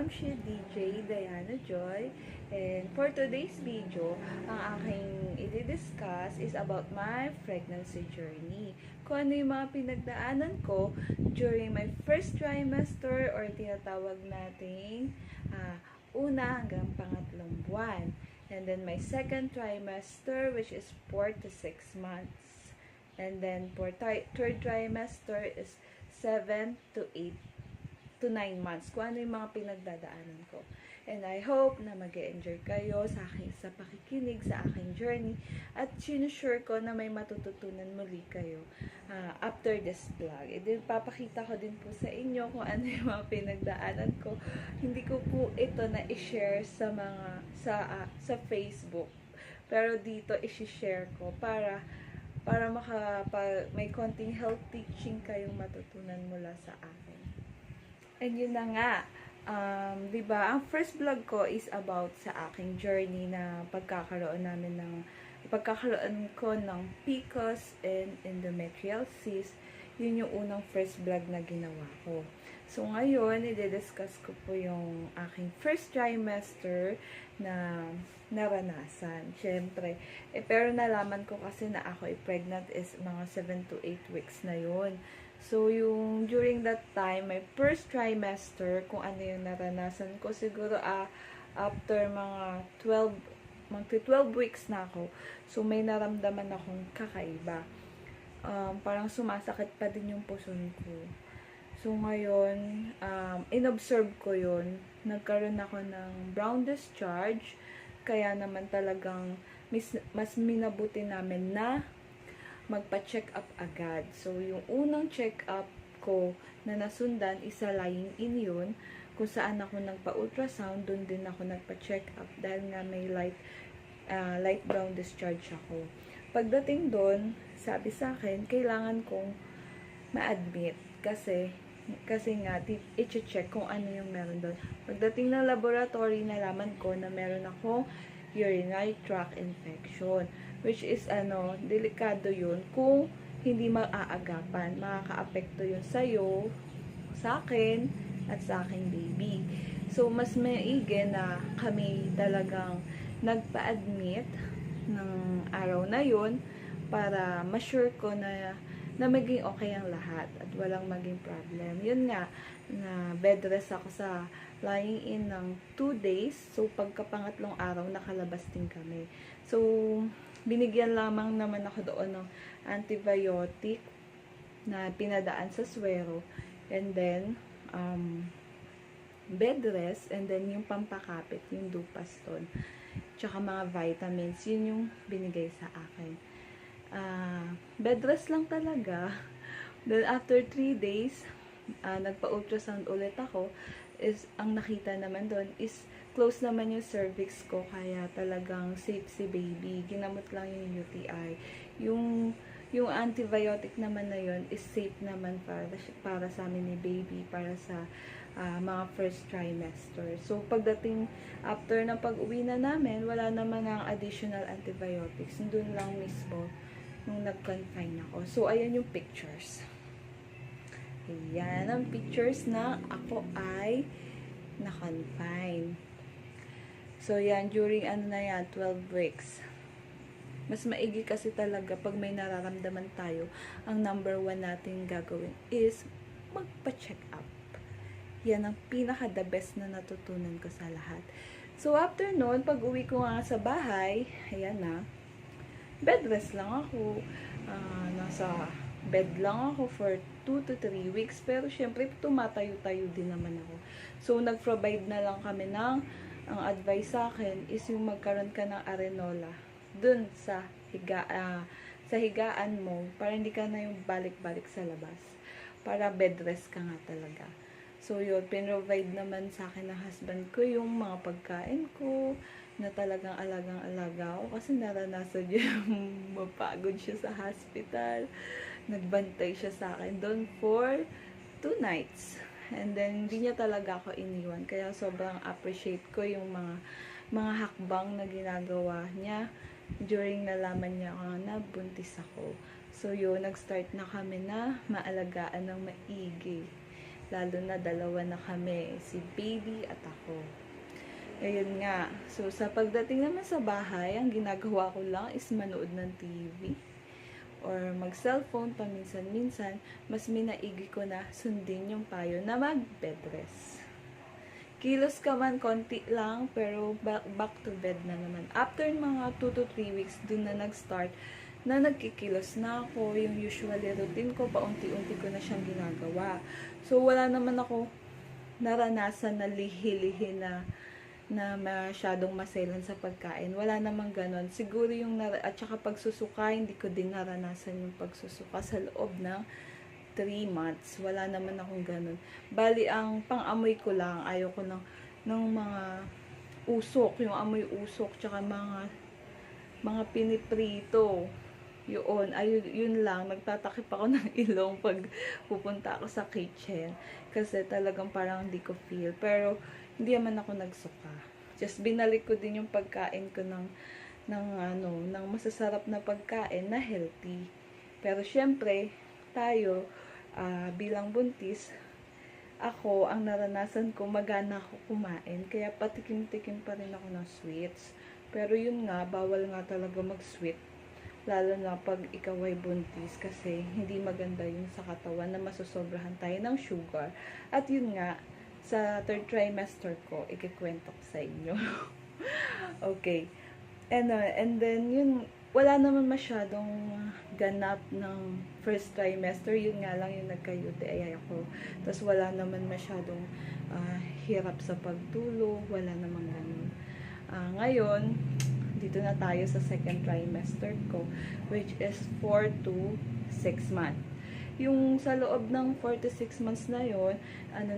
Mamshi DJ Diana Joy, and for today's video, ang aking i-discuss is about my pregnancy journey. Kung ano yung mga pinagdaanan ko during my first trimester or tinatawag nating una hanggang pangatlong buwan. And then my second trimester, which is 4 to 6 months. And then for third trimester is 7 to 8 to 9 months, kung ano yung mga pinagdadaanan ko. And I hope na mag-enjoy kayo sa pakikinig sa aking journey, at sinusure ko na may matututunan muli kayo after this vlog. Papakita ko din po sa inyo kung ano yung mga pinagdaanan ko. Hindi ko po ito na i-share sa Facebook, pero dito i-share ko para may konting health teaching kayong matutunan mula sa akin. And yun na nga, diba, ang first vlog ko is about sa aking journey na pagkakaroon ko ng PCOS and endometrial cyst. Yun yung unang first vlog na ginawa ko. So ngayon, i-discuss ko po yung aking first trimester na naranasan. Syempre, pero nalaman ko kasi na ako pregnant is mga 7 to 8 weeks na yun. So, yung during that time, my first trimester, kung ano yung naranasan ko, siguro after mga 12 weeks na ako, so may naramdaman akong kakaiba. Parang sumasakit pa din yung puson ko. So, ngayon, inobserve ko yun. Nagkaroon ako ng brown discharge, kaya naman talagang mas minabuti namin na magpa-check up agad. So, yung unang check up ko na nasundan, isa lying in yun, kung saan ako nagpa-ultrasound, dun din ako nagpa-check up dahil nga may light brown discharge ako. Pagdating dun, sabi sa akin, kailangan kong ma-admit kasi nga, i-check kung ano yung meron doon. Pagdating ng laboratory, nalaman ko na meron akong urinary tract infection, which is delikado yun kung hindi maaagapan. Makaka-apekto yun sa'yo, sa akin, at sa aking baby. So, mas maigi na kami talagang nagpa-admit ng araw na yun para ma-sure ko na maging okay ang lahat at walang maging problem. Yun nga, na bed rest ako sa lying in ng 2 days. So, pagkapangatlong araw, nakalabas din kami. So, binigyan lamang naman ako doon ng antibiotic na pinadaan sa swero. And then, bed rest. And then, yung pampakapit, yung Dupaston. Tsaka mga vitamins. Yun yung binigay sa akin. Bed rest lang talaga. Then, after 3 days, nagpa-ultrasound ulit ako. Ang nakita naman doon is close naman yung cervix ko, kaya talagang safe si baby. Ginamot lang yung UTI. Yung antibiotic naman na yun is safe naman para sa amin ni baby, para sa mga first trimester. So, pagdating after ng pag-uwi na namin, wala naman ang additional antibiotics. Doon lang mismo nung nag-confine ako. So, ayan yung pictures. Ayan ang pictures na ako ay na-confine. So, yan, during 12 weeks. Mas maigi kasi talaga pag may nararamdaman tayo, ang number 1 natin gagawin is magpa-check up. Yan ang pinaka-the best na natutunan ko sa lahat. So, after nun, pag uwi ko nga sa bahay, ayan na, bed rest lang ako. Nasa bed lang ako for 2 to 3 weeks. Pero, syempre, tumatayo-tayo din naman ako. So, nag-provide na lang kami ang advice sa akin is yung magkaroon ka ng arenola dun sa higaan mo para hindi ka na yung balik-balik sa labas. Para bed rest ka nga talaga. So, yun, pinrovide naman sa akin ng husband ko yung mga pagkain ko na talagang alagang-alaga ako kasi naranasan niya mapagod siya sa hospital. Nagbantay siya sa akin doon for 2 nights. And then, hindi niya talaga ako iniwan. Kaya sobrang appreciate ko yung mga hakbang na ginagawa niya during nalaman niya na buntis ako. So, yun, nag-start na kami na maalagaan ng maigi. Lalo na dalawa na kami, si baby at ako. Ayun nga. So, sa pagdating naman sa bahay, ang ginagawa ko lang is manood ng TV or mag-cellphone paminsan-minsan. Mas minaigi ko na sundin yung payo na mag-bed rest. Kilos ka man, konti lang, pero back to bed na naman. After mga 2 to 3 weeks, dun na nag-start na nagkikilos na ako. Yung usually routine ko, paunti-unti ko na siyang ginagawa. So, wala naman ako naranasan na lihi-lihi na masyadong maselan sa pagkain. Wala namang ganon. Siguro yung, at saka pagsusuka, hindi ko din naranasan yung pagsusuka sa loob ng 3 months. Wala naman akong ganun. Bali, ang pang-amoy ko lang, ayaw ko ng mga usok, yung amoy usok, tsaka mga piniprito. Yun lang, nagtatakip ako ng ilong pag pupunta ako sa kitchen. Kasi talagang parang hindi ko feel. Pero, hindi naman ako nagsuka. Just binalik ko din yung pagkain ko ng masasarap na pagkain na healthy. Pero, syempre, tayo, bilang buntis, ako, ang naranasan ko, magana ako kumain. Kaya patikim-tikim pa rin ako ng sweets. Pero yun nga, bawal nga talaga mag-sweet. Lalo na pag ikaw ay buntis kasi hindi maganda yun sa katawan na masosobrahan tayo ng sugar. At yun nga, sa 3rd trimester ko, ikikwento ko sa inyo. Okay. And then, yun, wala naman masyadong ganap ng 1st trimester. Yun nga lang yung nagka-UTI ako. Tapos wala naman masyadong hirap sa pagtulog. Wala naman ganun. Ngayon, dito na tayo sa 2nd trimester ko, which is 4 to 6 months. Yung sa loob ng 4 to 6 months na yun,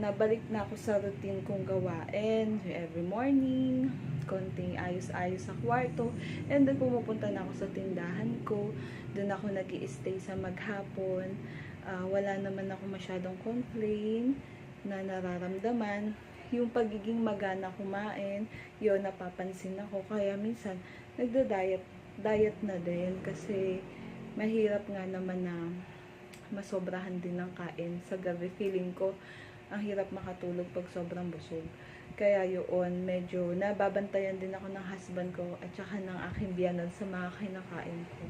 nabalik na ako sa routine kong gawain. Every morning, konting ayos-ayos sa kwarto, and then pumupunta na ako sa tindahan ko. Doon ako nag-i-stay sa maghapon. Wala naman ako masyadong complain na nararamdaman. Yung pagiging magana kumain, yun, napapansin ako. Kaya minsan, nagda-diet na din kasi mahirap nga naman na masobrahan din ng kain sa gabi. Feeling ko, ang hirap makatulog pag sobrang busog. Kaya yun, medyo nababantayan din ako ng husband ko at saka ng aking biyanan sa mga kinakain ko.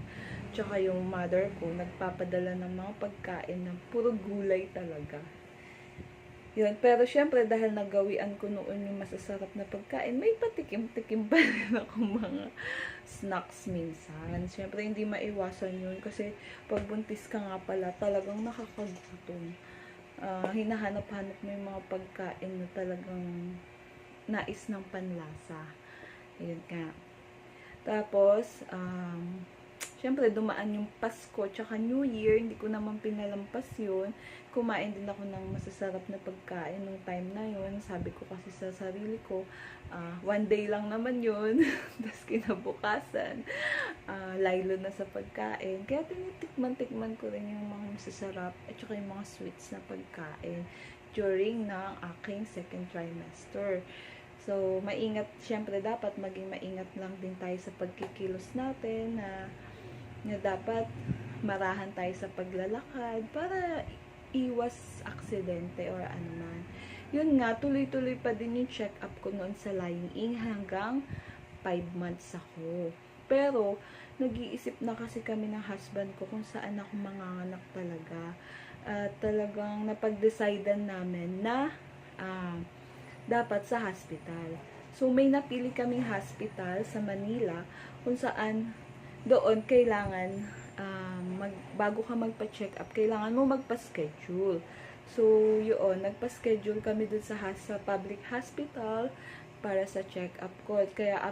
Tsaka yung mother ko, nagpapadala ng mga pagkain na puro gulay talaga. Yun, pero syempre dahil nagawian ko noon yung masasarap na pagkain, may patikim-tikim pa rin ako mga snacks minsan. Syempre hindi maiwasan yun kasi pag buntis ka nga pala, talagang nakakagutom. Hinahanap-hanap mo yung mga pagkain na talagang nais ng panlasa. Ayun nga. Tapos, syempre, dumaan yung Pasko tsaka New Year, hindi ko naman pinalampas yun. Kumain din ako ng masasarap na pagkain nung time na yun. Sabi ko kasi sa sarili ko, one day lang naman yun. Tapos kinabukasan, laylo na sa pagkain. Kaya tinitikman-tikman ko rin yung mga masasarap at saka yung mga sweets na pagkain during ng aking 2nd trimester. So, maingat, syempre dapat maging maingat lang din tayo sa pagkikilos natin na dapat marahan tayo sa paglalakad para iwas aksidente or anuman. Yun nga, tuloy-tuloy pa din yung check-up ko noon sa lying-in hanggang 5 months ako. Pero, nag-iisip na kasi kami ng husband ko kung saan ako manganganak talaga. At talagang napag-decidean namin na dapat sa hospital. So, may napili kaming hospital sa Manila kung saan doon kailangan bago ka magpa-check up, kailangan mo magpa-schedule. So, yun, nagpa-schedule kami dun sa public hospital para sa check-up ko. Kaya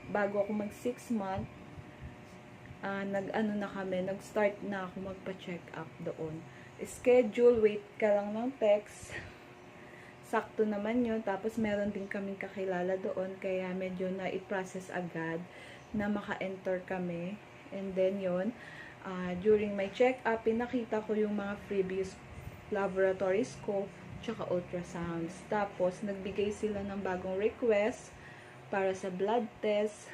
bago ako mag 6 month, nag-start na ako magpa-check up doon. Schedule, wait ka lang ng text. Sakto naman yun. Tapos, meron din kaming kakilala doon. Kaya, medyo na-i-process agad na maka-enter kami. And then, yun, during my check-up, pinakita ko yung mga previous laboratories ko, tsaka ultrasounds. Tapos, nagbigay sila ng bagong request para sa blood test,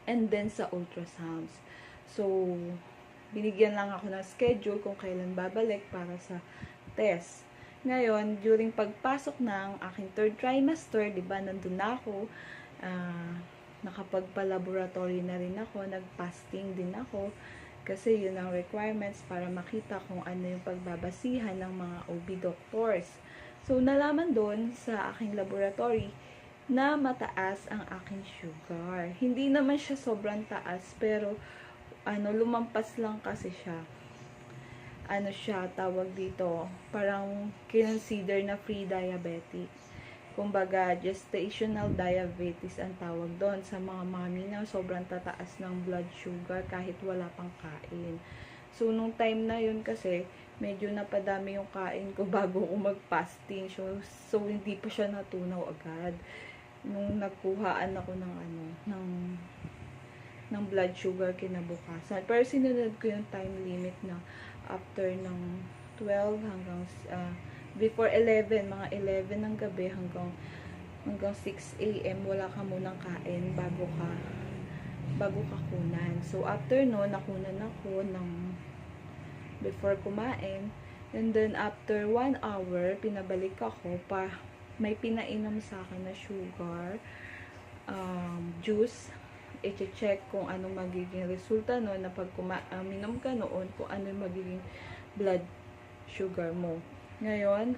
and then sa ultrasounds. So, binigyan lang ako ng schedule kung kailan babalik para sa test. Ngayon, during pagpasok ng aking third trimester, di ba, nandun na ako, nakapagpa-laboratory na rin ako, nag-fasting din ako, kasi yun ang requirements para makita kung ano yung pagbabasihan ng mga OB doctors. So, nalaman doon sa aking laboratory na mataas ang aking sugar. Hindi naman siya sobrang taas, pero lumampas lang kasi siya. Tawag dito, parang kinonsider na pre-diabetic. Kumbaga, gestational diabetes ang tawag doon sa mga mami na sobrang tataas ng blood sugar kahit wala pang kain. So, nung time na yun kasi, medyo napadami yung kain ko bago ko mag-fasting. So hindi pa siya natunaw agad. Nung nagkuhaan ako ng blood sugar kinabukasan. Pero sinunod ko yung time limit na after ng 12 hanggang before 11, mga 11 ng gabi hanggang 6 a.m. wala ka munang kain bago ka kunan. So after no, nakunan ako ng before kumain, and then after 1 hour pinabalik ako may pinainom sa akin na sugar juice. I-check kung anong magiging resulta noon na pag minom ka noon, kung ano yung magiging blood sugar mo. Ngayon,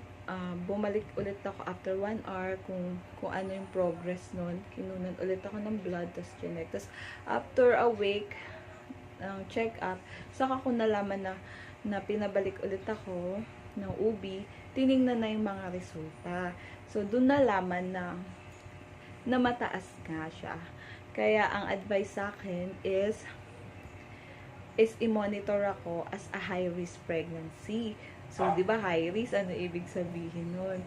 bumalik ulit ako after 1 hour kung ano yung progress noon. Kinunan ulit ako ng blood, tas chinek. Tas after a week ng check-up, saka ko nalaman na pinabalik ulit ako ng UB, tiningnan na yung mga resulta. So, dun nalaman na mataas nga siya. Kaya, ang advice sa akin is i-monitor ako as a high-risk pregnancy. So, di ba high risk? Ano ibig sabihin nun?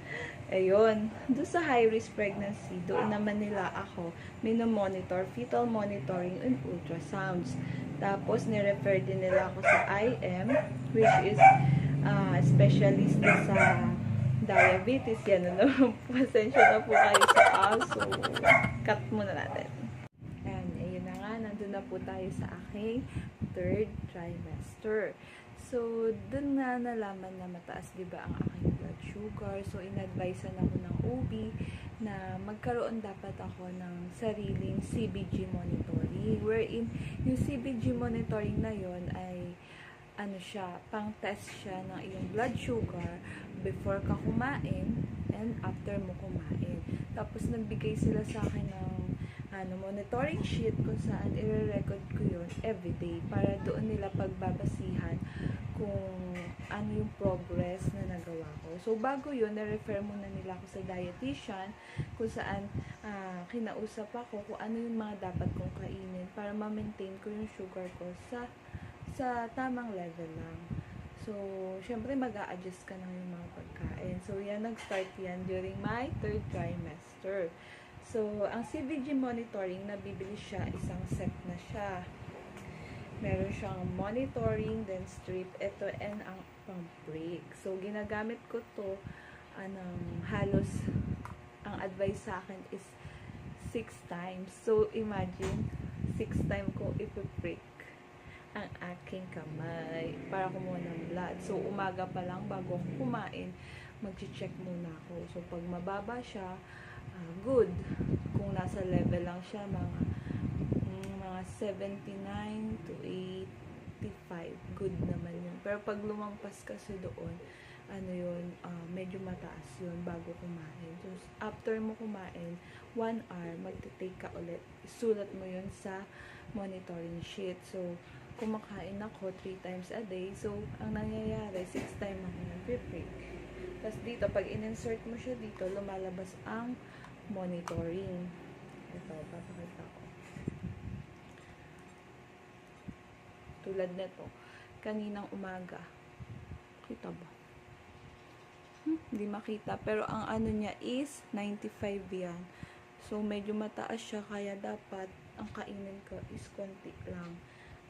Ayun. Doon sa high-risk pregnancy, doon naman nila ako minomonitor, fetal monitoring and ultrasounds. Tapos, nirefer din nila ako sa IM, which is specialist sa diabetes. Yan na naman. Pasensya na po kayo sa aso. Cut muna natin. Ayun na nga. Nandun na po tayo sa aking third trimester. So, dun na nalaman na mataas, diba, ang aking blood sugar. So, in-advisean ako ng OB na magkaroon dapat ako ng sariling CBG monitoring. Wherein, yung CBG monitoring na yon ay, pang-test siya ng iyong blood sugar before ka kumain and after mo kumain. Tapos, nagbigay sila sa akin ng monitoring sheet kung saan i-record ko yun everyday para doon nila pagbabasihan kung ano yung progress na nagawa ko. So, bago yun, na-refer muna nila ako sa dietitian kung saan kinausap ako kung ano yung mga dapat kong kainin para ma-maintain ko yung sugar ko sa tamang level lang. So, syempre mag-a-adjust ka ng yung mga pagkain. So, nag-start yan during my third trimester. So, ang CBG monitoring, nabibili siya, isang set na siya. Meron siyang monitoring, then strip, ito, and ang pump break. So, ginagamit ko to, halos, ang advice sa akin is 6 times. So, imagine, 6 times ko ipiprick ang aking kamay para kumuha ng blood. So, umaga pa lang, bago ako kumain, mag-check muna ako. So, pag mababa siya, good. Kung nasa level lang siya, mga 79 to 85, good naman yun. Pero pag lumampas kasi doon, medyo mataas yun bago kumain. So, after mo kumain, 1 hour, magte-take ka ulit. Isulat mo yun sa monitoring sheet. So, kumakain ako 3 times a day. So, ang nangyayari, 6 times ako nag-break. Tapos dito, pag in-insert mo siya dito, lumalabas ang monitoring. Ito, papakita ko. Tulad nito, kaninang umaga. Kita ba? Hindi makita. Pero ang niya is 95 yan. So, medyo mataas siya. Kaya dapat, ang kainin ko is konti lang.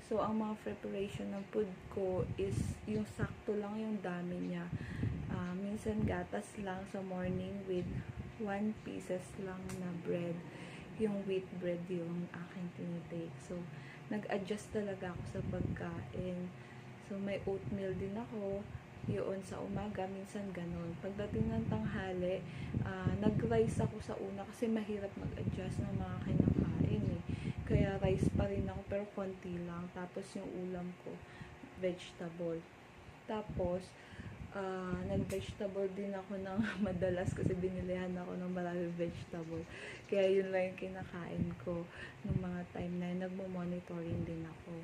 So, ang mga preparation ng food ko is yung sakto lang yung dami niya. Minsan gatas lang sa morning with 1 pieces lang na bread. Yung wheat bread yung aking tinitake. So, nag-adjust talaga ako sa pagkain. So, may oatmeal din ako. Yun, sa umaga, minsan ganon. Pagdating ng tanghali, nag-rice ako sa una kasi mahirap mag-adjust ng mga kinakain eh. Kaya rice pa rin ako pero konti lang. Tapos yung ulam ko, vegetable. Tapos, nag-vegetable din ako ng madalas kasi binilihan ako ng maraming vegetable. Kaya yun lang yung kinakain ko ng mga time na yun. Nagmo-monitoring din ako.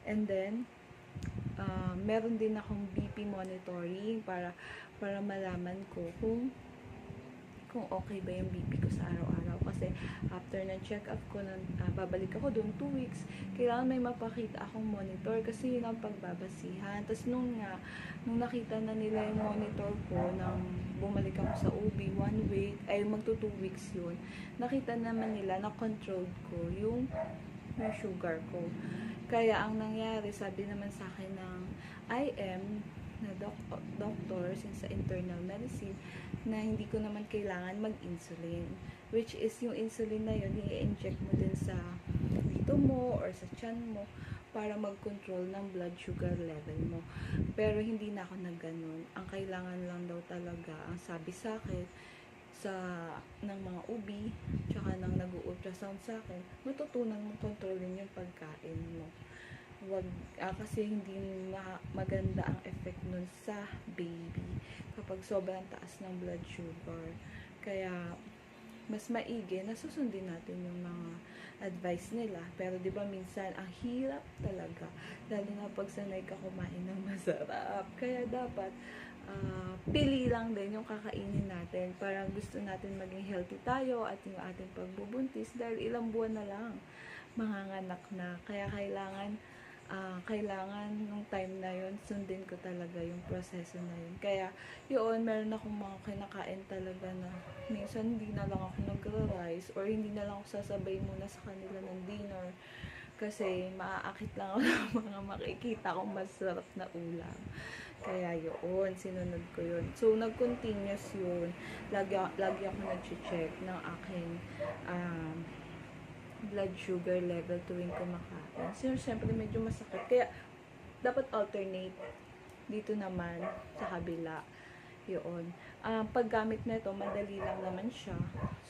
And then, meron din akong BP monitoring para malaman ko kung okay ba yung BP ko sa araw-araw. Kasi after ng check-up ko, babalik ako doon 2 weeks, kailangan may mapakita akong monitor kasi yun ang pagbabasihan. Tapos nung nakita na nila yung monitor ko, nang bumalik ako sa OB, 1 week, ay magto 2 weeks yun, nakita naman nila na controlled ko yung sugar ko. Kaya ang nangyari, sabi naman sa akin ng IM na doctor since sa internal medicine, na hindi ko naman kailangan mag-insulin. Which is yung insulin na yun, i-inject mo din sa dito mo or sa tiyan mo para mag-control ng blood sugar level mo. Pero hindi na ako nagganon. Ang kailangan lang daw talaga, ang sabi sa akin, ng mga OB, tsaka ng nag-ultrasound sa akin, matutunan mo kontrolin yung pagkain mo. Kasi hindi maganda ang effect nun sa baby kapag sobrang taas ng blood sugar. Kaya mas maigi na susundin natin yung mga advice nila. Pero di ba minsan ang hirap talaga, lalo na pag sanay ka kumain ng masarap. Kaya dapat pili lang din yung kakainin natin. Parang gusto natin maging healthy tayo at yung ating pagbubuntis dahil ilang buwan na lang manganganak na. Kaya kailangan nung time na yun, sundin ko talaga yung proseso na yun. Kaya yun, meron akong mga kinakain talaga na minsan hindi na lang ako nag-rice or hindi na lang ako sasabay muna sa kanila ng dinner kasi maaakit lang ako ng mga makikita kong masarap na ulam. Kaya yun, sinunod ko yun. So, nag-continuous yun. Lagi ako nag-check ng aking blood sugar level tuwing kumakain. So, siyempre medyo masakit. Kaya, dapat alternate. Dito naman, sa kabila. Yun. Paggamit na ito, madali lang naman siya.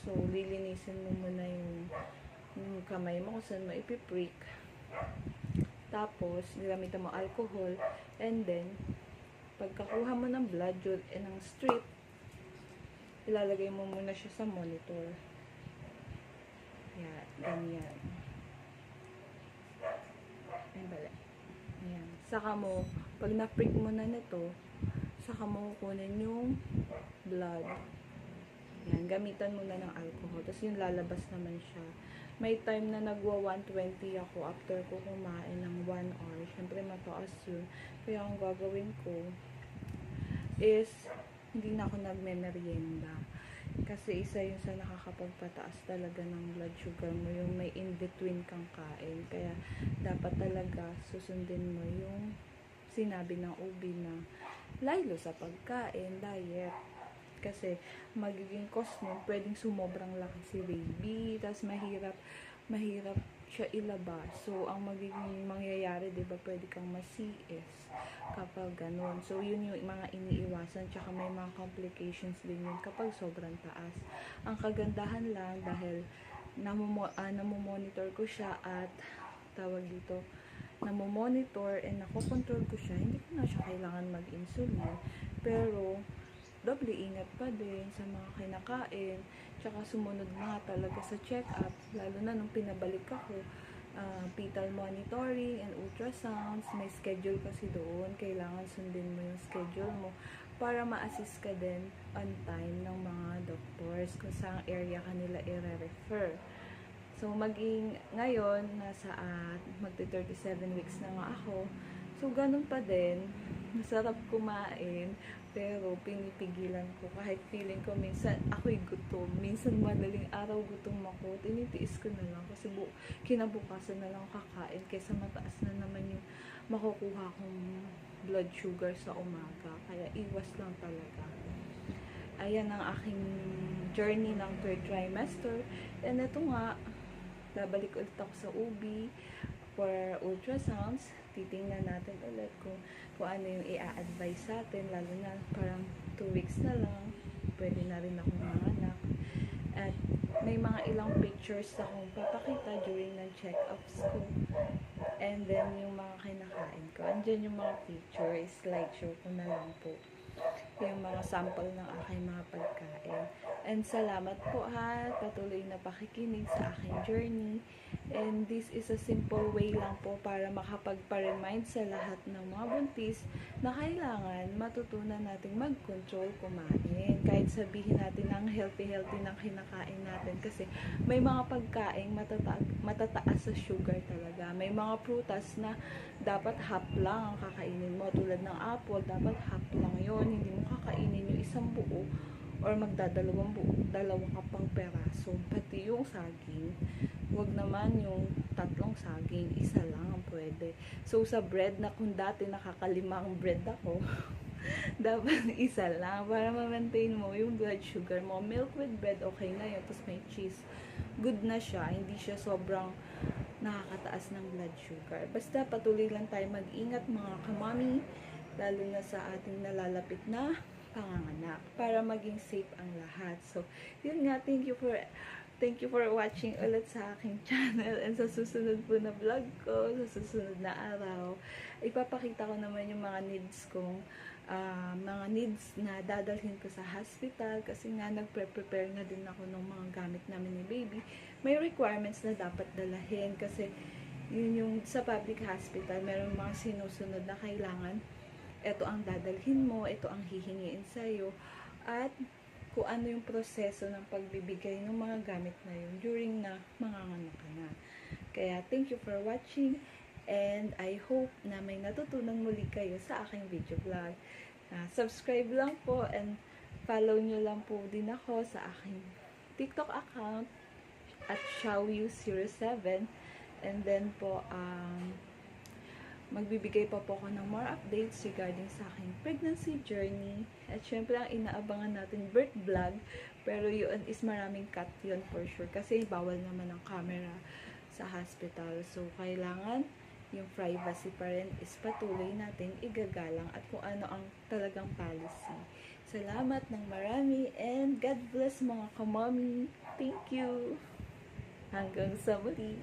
So, lilinisin mo muna yung kamay mo kung saan mo ipiprick. Tapos, gamitin mo alcohol. And then, pagkakuha mo ng blood ng strip, ilalagay mo muna siya sa monitor. Yan, ganyan. Ay, bala. Yan. Saka mo, pag na-prick mo na nito, saka mo kukunin yung blood. Yan, gamitan mo na ng alcohol. Tapos yung lalabas naman siya. May time na nagwa 120 ako after ko kumain ng 1 hour. Siyempre mataas yun. Kaya ang gagawin ko is hindi na ako nagme-merienda. Kasi isa yun sa nakakapagpataas talaga ng blood sugar mo, yung may in-between kang kain. Kaya dapat talaga susundin mo yung sinabi ng OB na lalo sa pagkain, diet. Kasi magiging cost nun, pwedeng sumobrang laki si baby, tas mahirap siya ilabas. So, ang magiging mangyayari, diba, pwede kang ma-CS kapag ganun. So, yun yung mga iniiwasan, tsaka may mga complications din yun kapag sobrang taas. Ang kagandahan lang, dahil namomonitor ko siya at tawag dito, namomonitor and nakokontrol ko siya, hindi ko na siya kailangan mag-insulin. Pero, doble ingat pa din sa mga kinakain, tsaka sumunod nga talaga sa check-up, lalo na nung pinabalik ako, fetal monitoring and ultrasounds, may schedule kasi doon, kailangan sundin mo yung schedule mo para ma-assist ka din on time ng mga doctors kung saan area kanila i-refer. So, ngayon, nasa magti-37 weeks na nga ako. So, ganun pa din. Masarap kumain, pero pinipigilan ko. Kahit feeling ko, minsan ako'y gutom. Minsan madaling araw gutom ako. Tinitiis ko na lang kasi kinabukasan na lang kakain kaysa mataas na naman yung makukuha kong blood sugar sa umaga. Kaya iwas lang talaga. Ayan ang aking journey ng 3rd trimester. And ito nga, babalik ulit ako sa OB. for ultrasounds. Titingnan natin ulit kung ano yung i-a-advise sa atin, lalo na parang 2 weeks na lang, pwede na rin akong manganak. At may mga ilang pictures akong papakita during ng check-ups ko. And then, yung mga kinakain ko. Andyan yung mga pictures, slideshow ko na lang po. Yung mga sample ng aking mga pagkain. And salamat po ha, patuloy na pakikinig sa aking journey. And this is a simple way lang po para makapagpa-remind sa lahat ng mga buntis na kailangan matutunan nating mag-control kumain. Kahit sabihin natin ang healthy-healthy ng kinakain natin kasi may mga pagkain matataas sa sugar talaga. May mga prutas na dapat half lang ang kakainin mo. Tulad ng apple, dapat half lang yon. Hindi mo kakainin yung isang buo or magdadalawang buo, dalawa ka pang peraso. Pati yung saging, wag naman yung 3 saging, isa lang ang pwede. So sa bread na kung dati nakakalimang bread ako, dapat isa lang para ma-maintain mo yung blood sugar mo. Milk with bread, okay na yun. Tapos may cheese, good na siya. Hindi siya sobrang nakakataas ng blood sugar. Basta patuloy lang tayo mag-ingat mga kamami, lalo na sa ating nalalapit na panganganak, para maging safe ang lahat. So, yun nga, thank you for watching ulit sa aking channel, and sa susunod po na vlog ko, sa susunod na araw, ipapakita ko naman yung mga needs kong mga needs na dadalhin ko sa hospital, kasi nga nagpre-prepare na din ako ng mga gamit namin ni baby. May requirements na dapat dalahin kasi yun yung sa public hospital, meron mga sinusunod na kailangan. Ito ang dadalhin mo, ito ang hihingiin sa'yo, at kung ano yung proseso ng pagbibigay ng mga gamit na yun during na manganganak ka na. Kaya thank you for watching, and I hope na may natutunan muli kayo sa aking video vlog. Subscribe lang po and follow nyo lang po din ako sa aking TikTok account at xiaoyu07, and then po magbibigay pa po ako ng more updates regarding sa aking pregnancy journey. At syempre, ang inaabangan natin birth vlog, pero yun is maraming cut yun for sure. Kasi bawal naman ang camera sa hospital. So, kailangan yung privacy pa rin is patuloy natin igagalang at kung ano ang talagang policy. Salamat ng marami, and God bless mga kamami. Thank you. Hanggang sa muli.